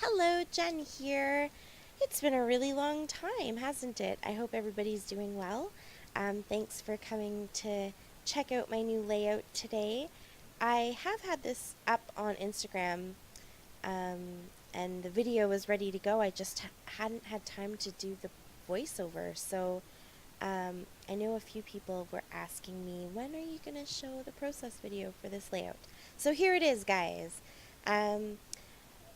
Hello, Jen here. It's been a really long time, hasn't it? I hope everybody's doing well. Thanks for coming to check out my new layout today. I have had this up on Instagram, and the video was ready to go. I just hadn't had time to do the voiceover. I know a few people were asking me, when are you going to show the process video for this layout? So here it is, guys. Um,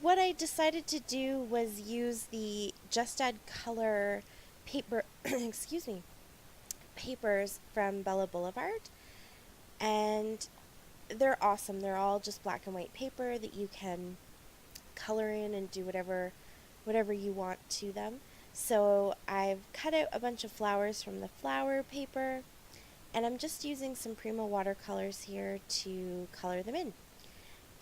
what I decided to do was use the Just Add Color paper, excuse me, papers from Bella Boulevard, and they're awesome. They're all just black and white paper that you can color in and do whatever you want to them. So I've cut out a bunch of flowers from the flower paper, and I'm just using some Prima watercolors here to color them in.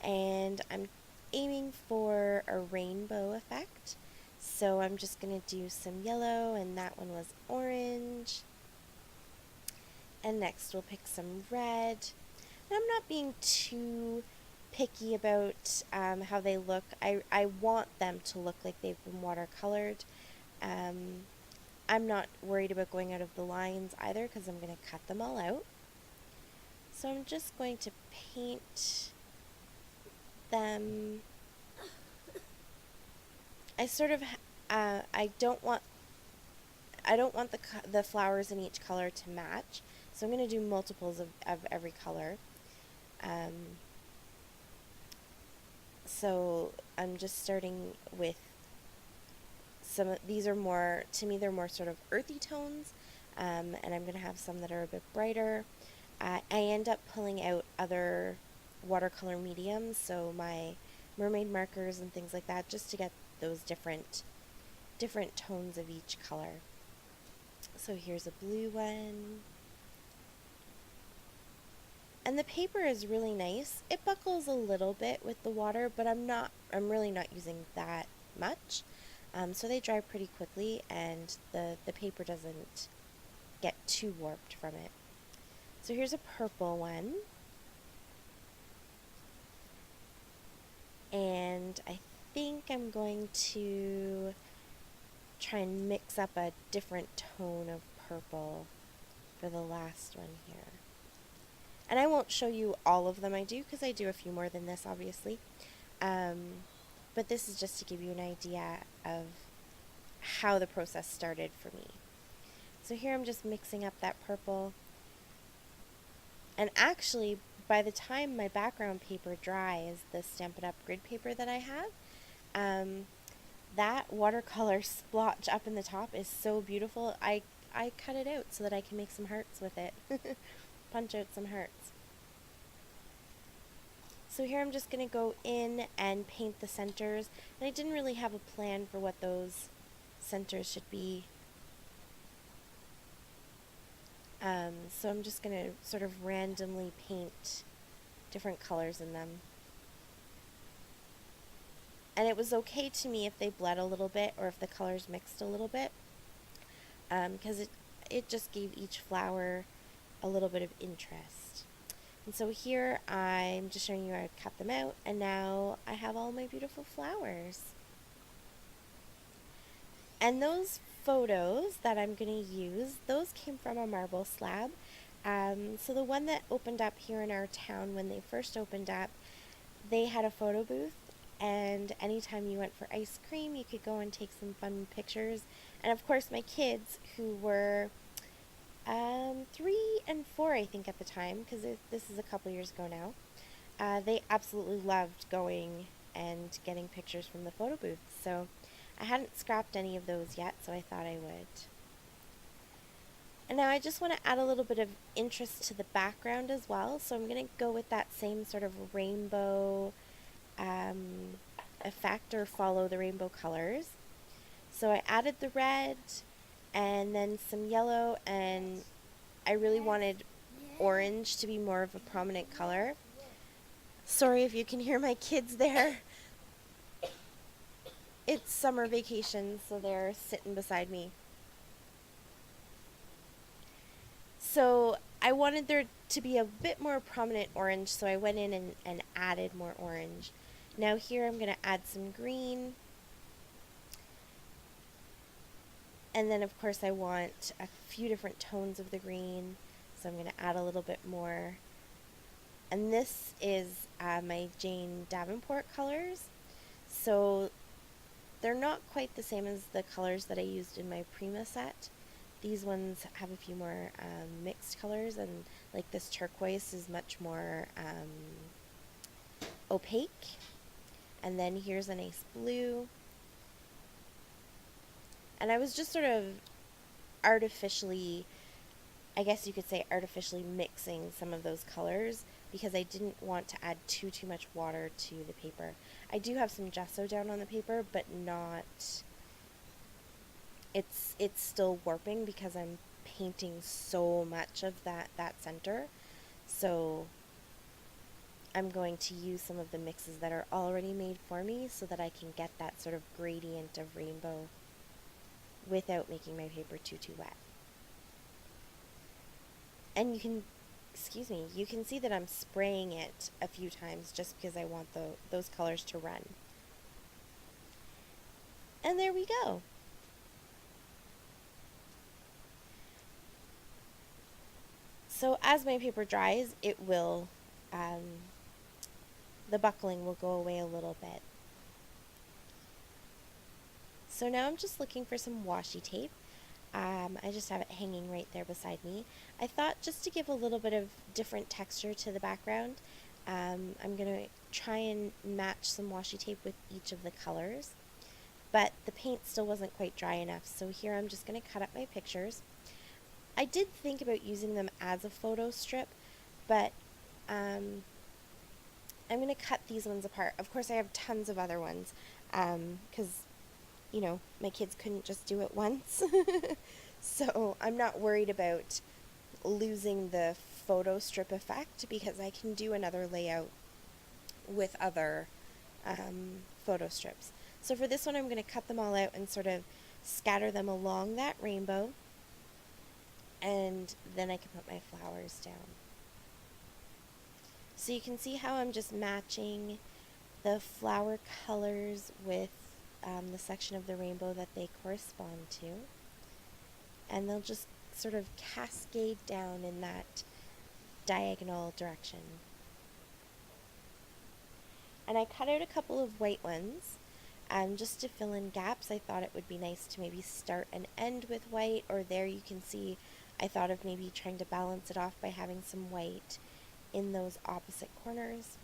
And I'm aiming for a rainbow effect. So I'm just going to do some yellow, and that one was orange. And next we'll pick some red. And I'm not being too picky about how they look. I want them to look like they've been watercolored. I'm not worried about going out of the lines either because I'm going to cut them all out. So I'm just going to paint them. I sort of I don't want the flowers in each color to match, so I'm going to do multiples of every color. So I'm just starting with these are more, to me they're more sort of earthy tones, and I'm going to have some that are a bit brighter. I end up pulling out other watercolor mediums, so my mermaid markers and things like that, just to get those different tones of each color. So here's a blue one. And the paper is really nice. It buckles a little bit with the water, but I'm really not using that much. So they dry pretty quickly, and the paper doesn't get too warped from it. So here's a purple one. And I think I'm going to try and mix up a different tone of purple for the last one here. And I won't show you all of them I do, because I do a few more than this, obviously. But this is just to give you an idea of how the process started for me. So here I'm just mixing up that purple. And actually, by the time my background paper dries, the Stampin' Up! Grid paper that I have, that watercolor splotch up in the top is so beautiful. I cut it out so that I can make some hearts with it. Punch out some hearts. So here I'm just going to go in and paint the centers. And I didn't really have a plan for what those centers should be. So I'm just going to sort of randomly paint different colors in them. And it was okay to me if they bled a little bit or if the colors mixed a little bit, because it just gave each flower a little bit of interest. And so here I'm just showing you how I cut them out, and now I have all my beautiful flowers. And those photos that I'm going to use, those came from a marble slab. So the one that opened up here in our town when they first opened up, they had a photo booth, and anytime you went for ice cream, you could go and take some fun pictures. And of course my kids, who were 3 and 4, I think, at the time, because this is a couple years ago now, they absolutely loved going and getting pictures from the photo booth. So I hadn't scrapped any of those yet, so I thought I would. And now I just want to add a little bit of interest to the background as well, so I'm going to go with that same sort of rainbow effect, or follow the rainbow colors. So I added the red and then some yellow, and I really wanted orange to be more of a prominent color. Sorry if you can hear my kids there. It's summer vacation, so they're sitting beside me. So I wanted there to be a bit more prominent orange, so I went in and added more orange. Now here I'm going to add some green, And then of course I want a few different tones of the green, so I'm going to add a little bit more. And this is my Jane Davenport colors. So they're not quite the same as the colors that I used in my Prima set. These ones have a few more mixed colors, and like this turquoise is much more opaque. And then here's a nice blue. And I was just sort of artificially, I guess you could say artificially mixing some of those colors because I didn't want to add too much water to the paper. I do have some gesso down on the paper, but not, it's still warping because I'm painting so much of that center. So I'm going to use some of the mixes that are already made for me so that I can get that sort of gradient of rainbow without making my paper too wet. And you can, excuse me, you can see that I'm spraying it a few times just because I want those colors to run. And there we go. So as my paper dries, it will, the buckling will go away a little bit. So now I'm just looking for some washi tape. I just have it hanging right there beside me. I thought just to give a little bit of different texture to the background, I'm going to try and match some washi tape with each of the colors. But the paint still wasn't quite dry enough, so here I'm just going to cut up my pictures. I did think about using them as a photo strip, but I'm going to cut these ones apart. Of course, I have tons of other ones, because you know, my kids couldn't just do it once. So I'm not worried about losing the photo strip effect because I can do another layout with other photo strips. So for this one, I'm going to cut them all out and sort of scatter them along that rainbow, and then I can put my flowers down. So you can see how I'm just matching the flower colors with the section of the rainbow that they correspond to, and they'll just sort of cascade down in that diagonal direction. And I cut out a couple of white ones just to fill in gaps. I thought it would be nice to maybe start and end with white, or there you can see I thought of maybe trying to balance it off by having some white in those opposite corners.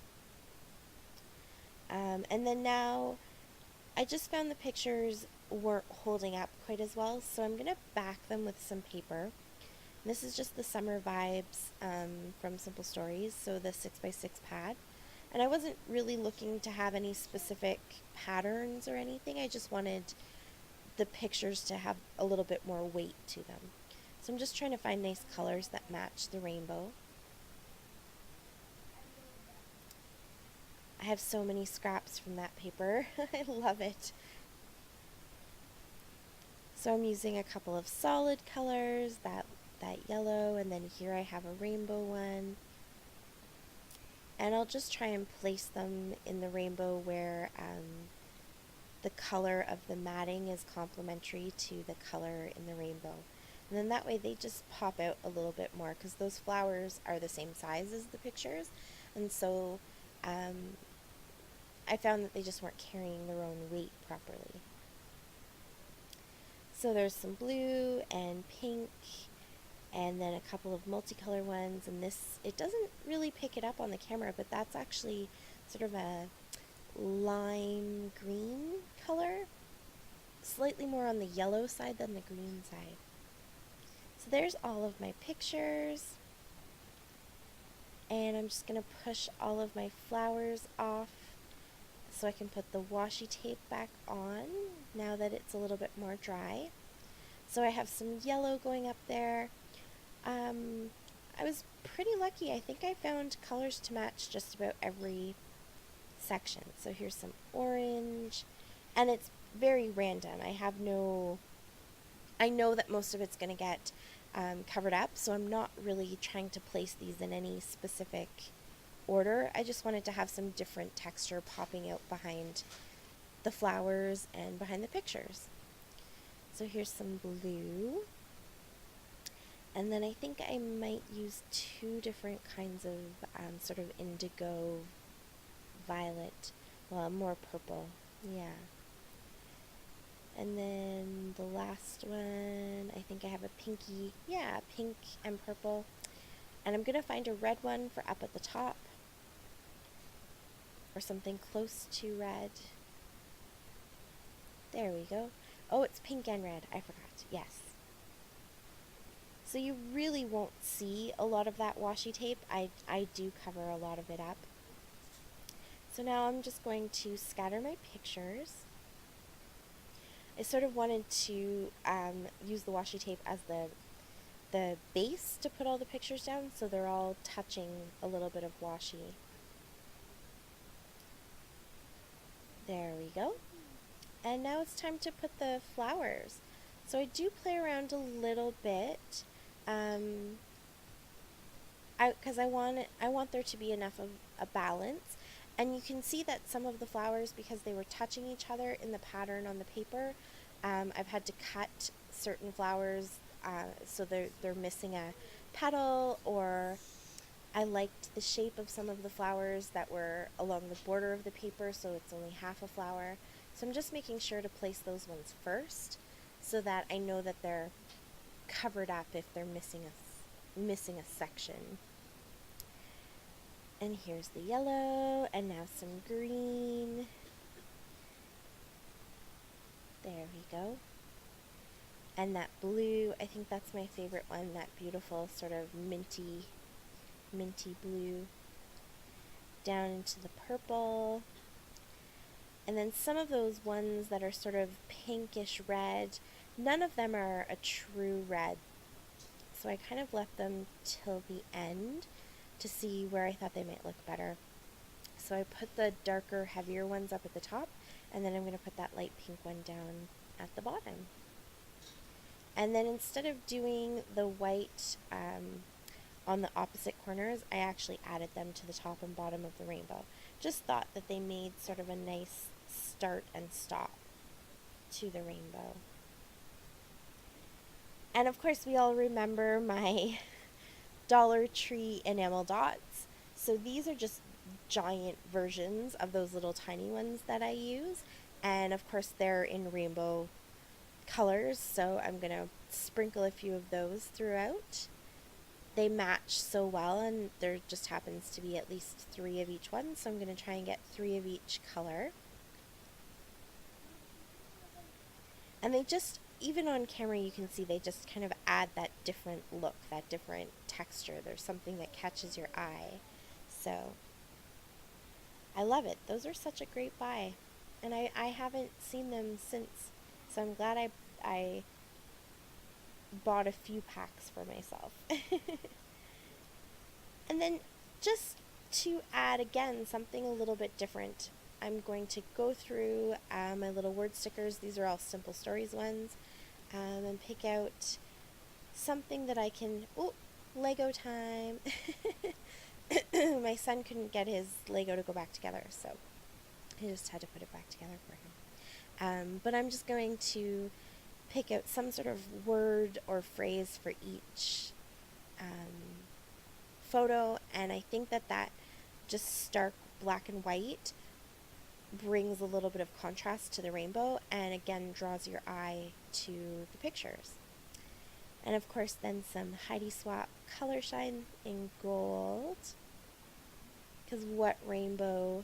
And then now I just found the pictures weren't holding up quite as well, so I'm going to back them with some paper. This is just the summer vibes from Simple Stories, so the 6x6 pad. And I wasn't really looking to have any specific patterns or anything, I just wanted the pictures to have a little bit more weight to them. So I'm just trying to find nice colors that match the rainbow. I have so many scraps from that paper. I love it. So I'm using a couple of solid colors, that yellow, and then here I have a rainbow one. And I'll just try and place them in the rainbow where the color of the matting is complementary to the color in the rainbow. And then that way they just pop out a little bit more because those flowers are the same size as the pictures. And so I found that they just weren't carrying their own weight properly. So there's some blue and pink, and then a couple of multicolor ones, and this, it doesn't really pick it up on the camera, but that's actually sort of a lime green color, slightly more on the yellow side than the green side. So there's all of my pictures, and I'm just going to push all of my flowers off so I can put the washi tape back on now that it's a little bit more dry. So I have some yellow going up there. I was pretty lucky. I think I found colors to match just about every section. So here's some orange, and it's very random. I know that most of it's going to get covered up, so I'm not really trying to place these in any specific order. I just wanted to have some different texture popping out behind the flowers and behind the pictures. So here's some blue. And then I think I might use two different kinds of sort of indigo violet. Well, more purple. Yeah. And then the last one, I think I have a pinky. Yeah, pink and purple. And I'm going to find a red one for up at the top. Or something close to red. There we go. Oh, it's pink and red. I forgot. Yes. So you really won't see a lot of that washi tape. I do cover a lot of it up. So now I'm just going to scatter my pictures. I sort of wanted to use the washi tape as the base to put all the pictures down, so they're all touching a little bit of washi. There we go. And now it's time to put the flowers. So I do play around a little bit, because I want there to be enough of a balance. And you can see that some of the flowers, because they were touching each other in the pattern on the paper, I've had to cut certain flowers so they're missing a petal, or I liked the shape of some of the flowers that were along the border of the paper, so it's only half a flower. So I'm just making sure to place those ones first so that I know that they're covered up if they're missing a section. And here's the yellow, and now some green. There we go. And that blue, I think that's my favorite one, that beautiful sort of minty blue. Down into the purple. And then some of those ones that are sort of pinkish red, none of them are a true red. So I kind of left them till the end to see where I thought they might look better. So I put the darker, heavier ones up at the top, and then I'm going to put that light pink one down at the bottom. And then instead of doing the white on the opposite corners, I actually added them to the top and bottom of the rainbow. Just thought that they made sort of a nice start and stop to the rainbow. And of course we all remember my Dollar Tree enamel dots. So these are just giant versions of those little tiny ones that I use. And of course they're in rainbow colors, so I'm going to sprinkle a few of those throughout. They match so well, and there just happens to be at least 3 of each one, so I'm going to try and get 3 of each color. And they just, even on camera you can see they just kind of add that different look, that different texture. There's something that catches your eye. So I love it. Those are such a great buy. And I haven't seen them since, so I'm glad I bought a few packs for myself. And then just to add again something a little bit different, I'm going to go through my little word stickers. These are all Simple Stories ones, and pick out something that I can, Lego time. My son couldn't get his Lego to go back together, so I just had to put it back together for him. But I'm just going to pick out some sort of word or phrase for each photo, and I think that just stark black and white brings a little bit of contrast to the rainbow, and again draws your eye to the pictures. And of course then some Heidi Swapp Color Shine in gold, because what rainbow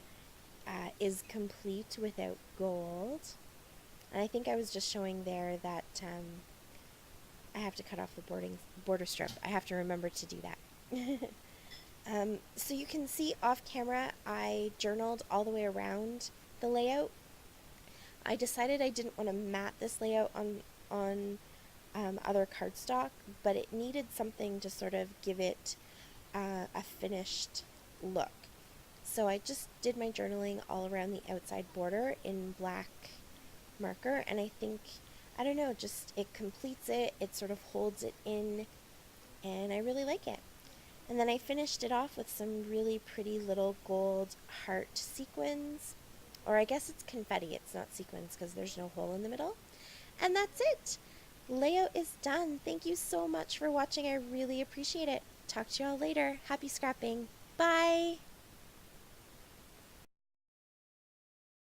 is complete without gold? And I think I was just showing there that I have to cut off the border strip. I have to remember to do that. So you can see off camera I journaled all the way around the layout. I decided I didn't want to mat this layout on other cardstock, but it needed something to sort of give it a finished look. So I just did my journaling all around the outside border in black marker, and I think, I don't know, just it completes it, it sort of holds it in, and I really like it. And then I finished it off with some really pretty little gold heart sequins, or I guess it's confetti, it's not sequins because there's no hole in the middle. And that's it. Layout is done. Thank you so much for watching. I really appreciate it. Talk to you all later. Happy scrapping. Bye.